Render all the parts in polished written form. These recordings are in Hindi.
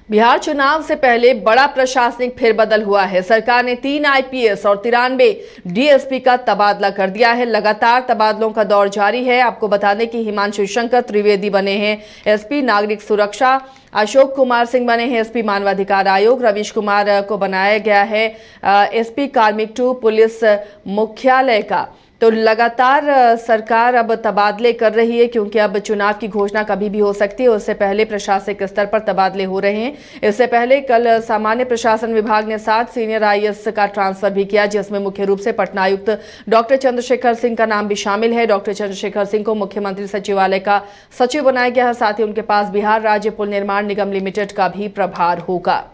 बिहार चुनाव से पहले बड़ा प्रशासनिक फेरबदल हुआ है। सरकार ने 3 आईपीएस और 93 डीएसपी का तबादला कर दिया है। लगातार तबादलों का दौर जारी है। आपको बता दें कि हिमांशु शंकर त्रिवेदी बने हैं एसपी नागरिक सुरक्षा, अशोक कुमार सिंह बने हैं एसपी मानवाधिकार आयोग, रवीश कुमार को बनाया गया है एसपी कार्मिक 2 पुलिस मुख्यालय का। तो लगातार सरकार अब तबादले कर रही है क्योंकि अब चुनाव की घोषणा कभी भी हो सकती है। उससे पहले प्रशासनिक स्तर पर तबादले हो रहे हैं। इससे पहले कल सामान्य प्रशासन विभाग ने 7 सीनियर आईएएस का ट्रांसफर भी किया, जिसमें मुख्य रूप से पटना आयुक्त डॉक्टर चंद्रशेखर सिंह का नाम भी शामिल है। डॉक्टर चंद्रशेखर सिंह को मुख्यमंत्री सचिवालय का सचिव बनाया गया है। साथ ही उनके पास बिहार राज्य पुल निर्माण निगम लिमिटेड का भी प्रभार होगा।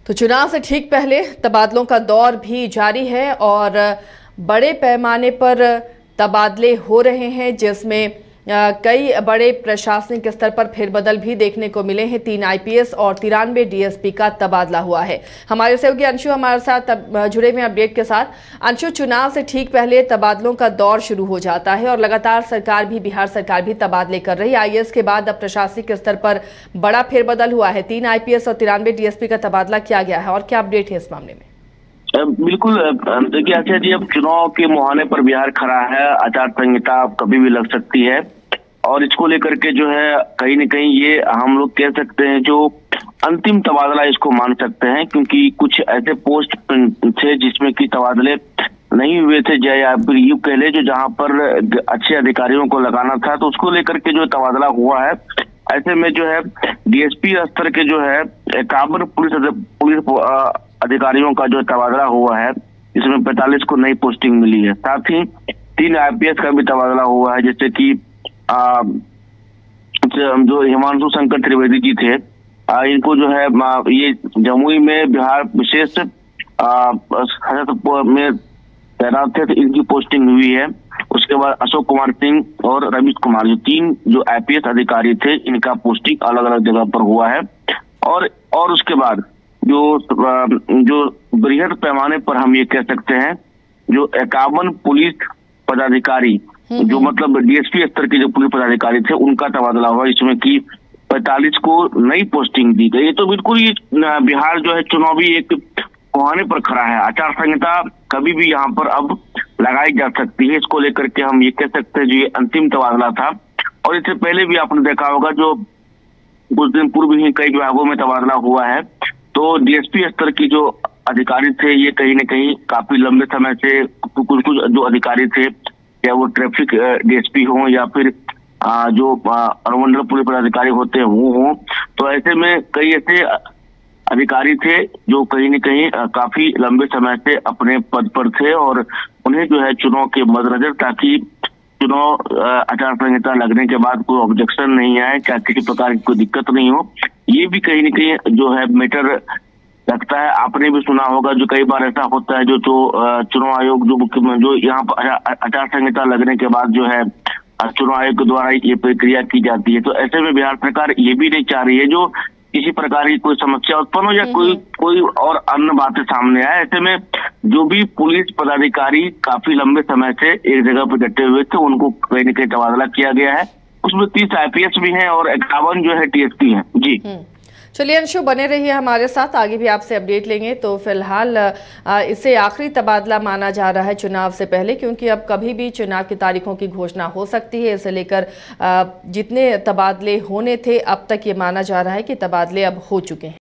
तो चुनाव से ठीक पहले तबादलों का दौर भी जारी है और बड़े पैमाने पर तबादले हो रहे हैं, जिसमें कई बड़े प्रशासनिक स्तर पर फेरबदल भी देखने को मिले हैं। 3 आईपीएस और 93 डीएसपी का तबादला हुआ है। हमारे सहयोगी अंशु हमारे साथ जुड़े हुए अपडेट के साथ। अंशु, चुनाव से ठीक पहले तबादलों का दौर शुरू हो जाता है और लगातार बिहार सरकार भी तबादले कर रही है। आईएएस के बाद अब प्रशासनिक स्तर पर बड़ा फेरबदल हुआ है। 3 आईपीएस और 93 डीएसपी का तबादला किया गया है और क्या अपडेट है इस मामले में? बिल्कुल, देखिए अच्छा जी, अब चुनाव के मुहाने पर बिहार खड़ा है। आचार संहिता कभी भी लग सकती है और इसको लेकर के जो है कहीं न कहीं ये हम लोग कह सकते हैं जो अंतिम तबादला इसको मान सकते हैं, क्योंकि कुछ ऐसे पोस्ट थे जिसमें कि तबादले नहीं हुए थे या फिर यूं कह ले जो जहां पर अच्छे अधिकारियों को लगाना था, तो उसको लेकर के जो तबादला हुआ है। ऐसे में जो है डीएसपी स्तर के जो है 51 पुलिस अधिकारियों का जो तबादला हुआ है, इसमें 45 को नई पोस्टिंग मिली है। साथ ही 3 आईपीएस का भी तबादला हुआ है, जैसे कि जो हिमांशु शंकर त्रिवेदी जी थे, इनको जो है ये जमुई में बिहार विशेष में तैनात थे, तो इनकी पोस्टिंग हुई है। उसके बाद अशोक कुमार सिंह और रवीश कुमार, जो 3 जो आईपीएस अधिकारी थे, इनका पोस्टिंग अलग अलग जगह पर हुआ है। और उसके बाद जो बृहद पैमाने पर हम ये कह सकते हैं जो 51 पुलिस पदाधिकारी, जो मतलब डीएसपी स्तर के जो पुलिस पदाधिकारी थे, उनका तबादला हुआ, इसमें कि 45 को नई पोस्टिंग दी गई। तो बिल्कुल ये बिहार जो है चुनावी एक मुहाने पर खड़ा है। आचार संहिता कभी भी यहाँ पर अब लगाई जा सकती है। इसको लेकर के हम ये कह सकते हैं जो ये अंतिम तबादला था। और इससे पहले भी आपने देखा होगा जो कुछ दिन पूर्व ही कई विभागों में तबादला हुआ है। तो डीएसपी स्तर की जो अधिकारी थे, ये कहीं न कहीं काफी लंबे समय से कुछ जो अधिकारी थे, या वो ट्रैफिक डीएसपी हो या फिर जो अनुमंडल पुलिस पदाधिकारी होते हैं वो हो, तो ऐसे में कई ऐसे अधिकारी थे जो कहीं न कहीं काफी लंबे समय से अपने पद पर थे और उन्हें जो है चुनाव के मद्देनजर, ताकि चुनाव आचार संहिता लगने के बाद कोई ऑब्जेक्शन नहीं आए, क्या किसी प्रकार की कोई दिक्कत नहीं हो, ये भी कहीं न कहीं जो है मैटर लगता है। आपने भी सुना होगा जो कई बार ऐसा होता है जो चुनाव आयोग जो यहाँ पर आचार संहिता लगने के बाद जो है चुनाव आयोग के द्वारा ये प्रक्रिया की जाती है। तो ऐसे में बिहार सरकार ये भी नहीं चाह रही है जो किसी प्रकार की कोई समस्या उत्पन्न हो या कोई और अन्य बातें सामने आए। ऐसे में जो भी पुलिस पदाधिकारी काफी लंबे समय से एक जगह पर डटे हुए थे, उनको कहीं न कहीं तबादला किया गया है। उसमें 30 आईपीएस भी हैं और 51 जो है टीएसपी हैं। जी चलिए अंशु, बने रहिए हमारे साथ, आगे भी आपसे अपडेट लेंगे। तो फिलहाल इसे आखिरी तबादला माना जा रहा है चुनाव से पहले, क्योंकि अब कभी भी चुनाव की तारीखों की घोषणा हो सकती है। इसे लेकर जितने तबादले होने थे अब तक ये माना जा रहा है कि तबादले अब हो चुके हैं।